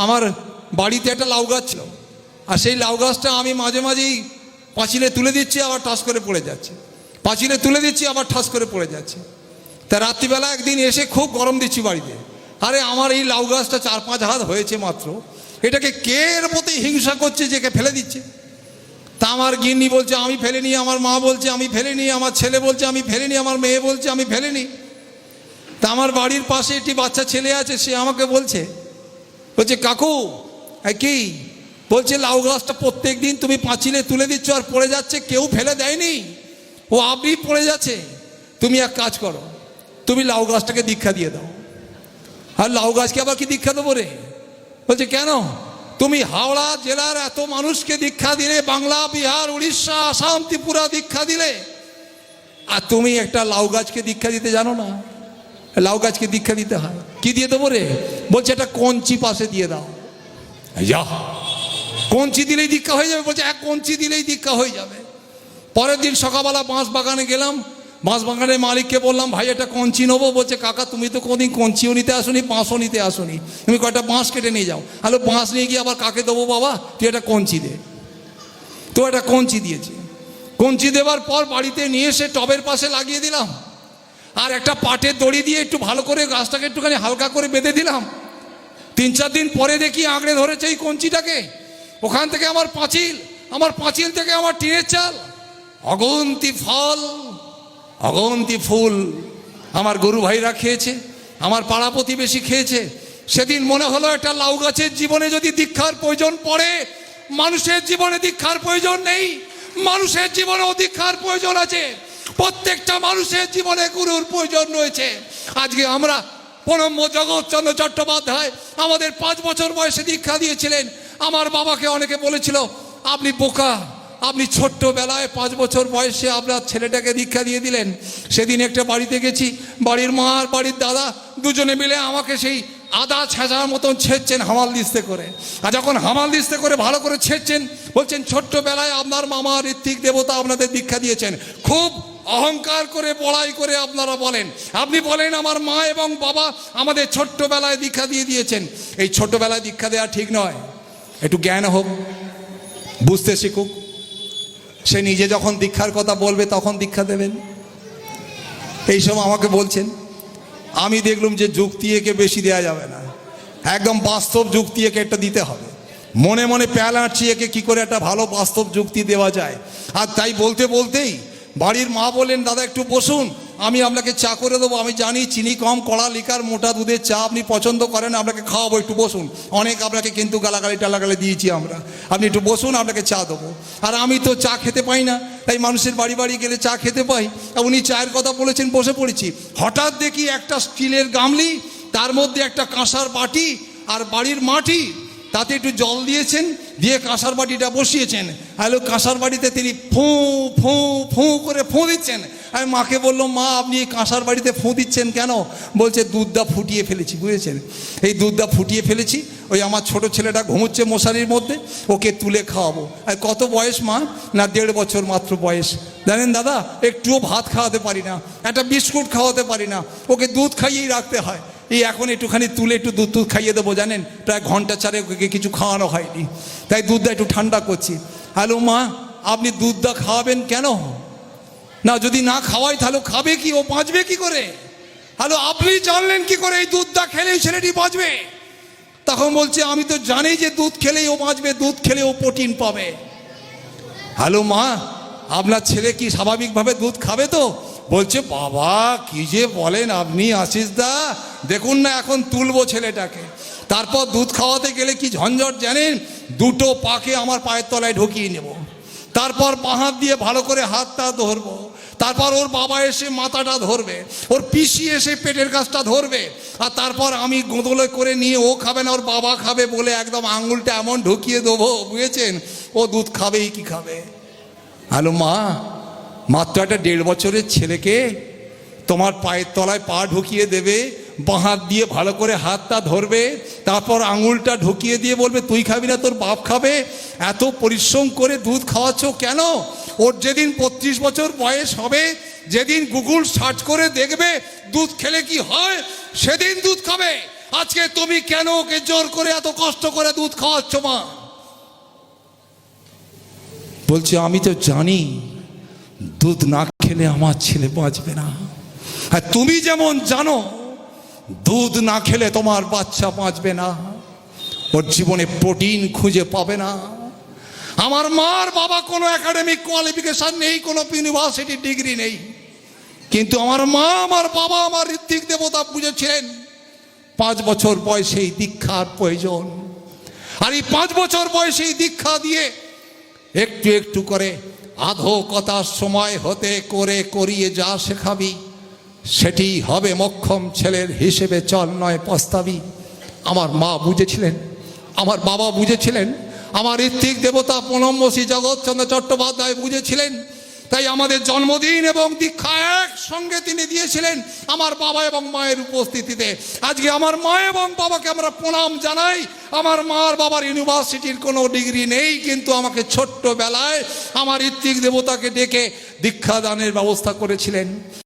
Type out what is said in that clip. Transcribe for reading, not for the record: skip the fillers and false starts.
আমার বাড়িতে একটা লাউ গাছ ছিল, আর সেই লাউ গাছটা আমি মাঝে মাঝেই পাঁচিলে তুলে দিচ্ছি, আবার ঠাস করে পড়ে যাচ্ছে, পাঁচিলে তুলে দিচ্ছি, আবার ঠাস করে পড়ে যাচ্ছে। তা রাত্রিবেলা একদিন এসে খুব গরম দিচ্ছি বাড়িতে, আরে আমার এই লাউ গাছটা 4-5 হাত হয়েছে মাত্র, এটাকে কে এর প্রতি হিংসা করছে যে কে ফেলে দিচ্ছে। তা আমার গিন্নি বলছে আমি ফেলিনি, আমার মা বলছে আমি ফেলিনি, আমার ছেলে বলছে আমি ফেলিনি, আমার মেয়ে বলছে আমি ফেলিনি। তা আমার বাড়ির পাশে একটি বাচ্চা ছেলে আছে, সে আমাকে বলছে কাকু কি বলছে, লাউ গাছটা প্রত্যেক দিন তুমি পাঁচিলে তুলে দিচ্ছ আর পড়ে যাচ্ছে, কেউ ফেলে দেয়নি, ও আপনি পড়ে যাচ্ছে, তুমি এক কাজ করো, তুমি লাউ গাছটাকে দীক্ষা দিয়ে দাও। আর লাউ গাছকে আবার কি দীক্ষা দেবো রে? বলছে কেন? তুমি হাওড়া জেলার এত মানুষকে দীক্ষা দিলে, বাংলা, বিহার, উড়িষ্যা, আসাম, ত্রিপুরা দীক্ষা দিলে, আর তুমি একটা লাউ গাছকে দীক্ষা দিতে জানো না? লাউ গাছকে দীক্ষা দিতে হয়, কি দিয়ে দেবো রে? বলছে একটা কঞ্চি পাশে দিয়ে দাও। যা, কঞ্চি দিলেই দীক্ষা হয়ে যাবে? বলছে এক কঞ্চি দিলেই দীক্ষা হয়ে যাবে। পরের দিন সকালবেলা বাঁশ বাগানে গেলাম, বাঁশ বাগানের মালিককে বললাম ভাই একটা কঞ্চি নেবো। বলছে কাকা তুমি তো কোনোদিন কঞ্চিও নিতে আসোনি, বাঁশও নিতে আসোনি, তুমি কয়েকটা বাঁশ কেটে নিয়ে যাও। হ্যালো, বাঁশ নিয়ে গিয়ে আবার কাকে দেবো বাবা? তুই একটা কঞ্চি দে। তো একটা কঞ্চি দিয়েছে, কঞ্চি দেওয়ার পর বাড়িতে নিয়ে এসে টবের পাশে লাগিয়ে দিলাম, আর একটা পাটের দড়ি দিয়ে একটু ভালো করে গাছটাকে একটুখানি হালকা করে বেঁধে দিলাম। 3-4 দিন পরে দেখি আঁকড়ে ধরেছে এই কঞ্চিটাকে। ওখান থেকে আমার পাঁচিল থেকে আমার টিনের চাল, অগন্তি ফল, অগন্তি ফুল আমার গরু ভাইরা খেয়েছে, আমার পাড়া প্রতিবেশী খেয়েছে। সেদিন মনে হলো একটা লাউ গাছের জীবনে যদি দীক্ষার প্রয়োজন পড়ে, মানুষের জীবনে দীক্ষার প্রয়োজন নেই, মানুষের জীবনেও দীক্ষার প্রয়োজন আছে। প্রত্যেকটা মানুষের জীবনে গুরুর প্রয়োজন রয়েছে। আজকে আমরা প্রণম্য জগৎচন্দ্র চট্টোপাধ্যায় আমাদের 5 বছর বয়সে দীক্ষা দিয়েছিলেন। আমার বাবাকে অনেকে বলেছিল আপনি বোকা, আপনি ছোট্টবেলায় 5 বছর বয়সে আপনার ছেলেটাকে দীক্ষা দিয়ে দিলেন। সেদিন একটা বাড়িতে গেছি, বাড়ির মা আর বাড়ির দাদা দুজনে মিলে আমাকে সেই আদা ছেঁচার মতন ছেঁচছেন হামাল দিস্তে করে। আর যখন হামাল দিস্তে করে ভালো করে ছেঁচছেন, বলছেন ছোট্টবেলায় আপনার মামা ঋত্বিক দেবতা আপনাদের দীক্ষা দিয়েছেন। খুব অহংকার করে বড়াই করে আপনারা বলেন, আপনি বলেন আমার মা এবং বাবা আমাদের ছোট্টবেলায় দীক্ষা দিয়ে দিয়েছেন। এই ছোট্টবেলায় দীক্ষা দেওয়া ঠিক নয়, একটু জ্ঞান হোক, বুঝতে শিখুক। সে নিজে যখন দীক্ষার কথা বলবে তখন দীক্ষা দেবেন। এই সময় আমাকে বলছেন, আমি দেখলাম যে যুক্তি একে বেশি দেওয়া যাবে না, একদম বাস্তব যুক্তি একে একটা দিতে হবে। মনে মনে প্যাল আঁটছি একে কী করে একটা ভালো বাস্তব যুক্তি দেওয়া যায়। আর তাই বলতে বলতেই বাড়ির মা বললেন দাদা একটু বসুন, আমি আপনাকে চা করে দেবো, আমি জানি চিনি কম, কড়া লিকার, মোটা দুধের চা আপনি পছন্দ করেন, আপনাকে খাওয়াবো, একটু বসুন। অনেক আপনাকে কিন্তু গালাগালি টালাগালি দিয়েছি আমরা, আপনি একটু বসুন, আপনাকে চা দেবো। আর আমি তো চা খেতে পাই না, তাই মানুষের বাড়ি বাড়ি গেলে চা খেতে পাই। উনি চায়ের কথা বলেছেন, বসে পড়েছি। হঠাৎ দেখি একটা স্টিলের গামলি, তার মধ্যে একটা কাঁসার বাটি আর বাড়ির মাটি, তাতে একটু জল দিয়েছেন, দিয়ে কাঁসার বাটিটা বসিয়েছেন। হ্যালো, কাঁসার বাটিতে তিনি ফোঁ ফোঁ ফোঁ করে ফোঁ দিচ্ছেন। আমি মাকে বললাম মা আপনি এই কাঁসার বাটিতে ফোঁ দিচ্ছেন কেন? বলছে দুধটা ফুটিয়ে ফেলেছি, বুঝেছেন, এই দুধটা ফুটিয়ে ফেলেছি, ওই আমার ছোট ছেলেটা ঘুমোচ্ছে মশারির মধ্যে, ওকে তুলে খাওয়াবো। আর কত বয়স মা? না 1.5 বছর মাত্র বয়স। জানেন দাদা, একটুও ভাত খাওয়াতে পারি না, একটা বিস্কুট খাওয়াতে পারি না, ওকে দুধ খাইয়েই রাখতে হয়। এই এখন একটুখানি তুলে একটু দুধ খাইয়ে দেবো, জানেন প্রায় ঘন্টা 4 ওকে কিছু খাওয়ানো হয়নি, তাই দুধটা একটু ঠান্ডা করছি। হ্যালো মা, আপনি দুধটা খাওয়াবেন কেন? না যদি না খাওয়াই তাহলে খাবে কি, ও বাঁচবে কি করে? হ্যালো, আপনি জানলেন কি করে এই দুধটা খেলেই ছেলেটি বাঁচবে? তখন বলছে আমি তো জানি যে দুধ খেলেই ও বাঁচবে, দুধ খেলে ও প্রোটিন পাবে। হ্যালো মা, আপনার ছেলে কি স্বাভাবিকভাবে দুধ খাবে তো? বলছে বাবা কি যে বলেন আপনি আশিস দা, দেখুন না এখন তুলবো ছেলেটাকে। তারপর দুধ খাওয়াতে গেলে কি ঝঞ্ঝট জানেন, 2টো পাকে আমার পায়ের তলায় ঢুকিয়ে নেব, তারপর বাঁ হাত দিয়ে ভালো করে হাতটা ধরবো, তারপর ওর বাবা এসে মাথাটা ধরবে, ওর পিসি এসে পেটের কাছটা ধরবে, আর তারপর আমি গোদলে করে নিয়ে ও খাবে না ওর বাবা খাবে বলে একদম আঙুলটা এমন ঢুকিয়ে দেবো, বুঝেছেন, ও দুধ খাবেই কি খাবে। হ্যালো মা, মাত্র একটা 1.5 বছরের ছেলেকে তোমার পায়ের তলায় পা ঢুকিয়ে দেবে, বাঁ হাত দিয়ে ভালো করে হাতটা ধরবে, তারপর আঙুলটা ঢুকিয়ে দিয়ে বলবে তুই খাবি না তোর বাপ খাবে। এত পরিশ্রম করে দুধ খাওয়াচ্ছ কেন? ওর যেদিন 35 বছর বয়স হবে, যেদিন গুগল সার্চ করে দেখবে দুধ খেলে কি হয়, সেদিন দুধ খাবে। আজকে তুমি কেন ওকে জোর করে এত কষ্ট করে দুধ খাওয়াচ্ছ মা? বলছে আমি তো জানি দুধ না খেলে আমার ছেলে বাঁচবে না, আর তুমি যেমন জানো দুধ না খেলে তোমার বাচ্চা বাঁচবে না, ওর জীবনে প্রোটিন খুঁজে পাবে না। আমার মার বাবা কোনো একাডেমিক কোয়ালিফিকেশন নেই, কোনো ইউনিভার্সিটি ডিগ্রি নেই, কিন্তু আমার মা আমার বাবা আমার ঋত্বিক দেবতা বুঝেছিলেন 5 বছর বয়সেই দীক্ষার প্রয়োজন। আর এই 5 বছর বয়সেই দীক্ষা দিয়ে একটু একটু করে আধো কথার সময় হতে করে করিয়ে যা শেখাবি সেটি হবে মক্ষম ছেলের হিসেবে চল নয় পস্তাবি। আমার মা বুঝেছিলেন, আমার বাবা বুঝেছিলেন, আমার ঋত্বিক দেবতা প্রণম্যশ্রী জগৎচন্দ্র চট্টোপাধ্যায় বুঝেছিলেন। তাই আমাদের জন্মদিন এবং দীক্ষা একসঙ্গে তিনি দিয়েছিলেন আমার বাবা এবং মায়ের উপস্থিতিতে। আজকে আমার মা এবং বাবাকে আমরা প্রণাম জানাই। আমার মার বাবার ইউনিভার্সিটির কোনো ডিগ্রি নেই, কিন্তু আমাকে ছোট্টবেলায় আমার ঋত্বিক দেবতাকে ডেকে দীক্ষাদানের ব্যবস্থা করেছিলেন।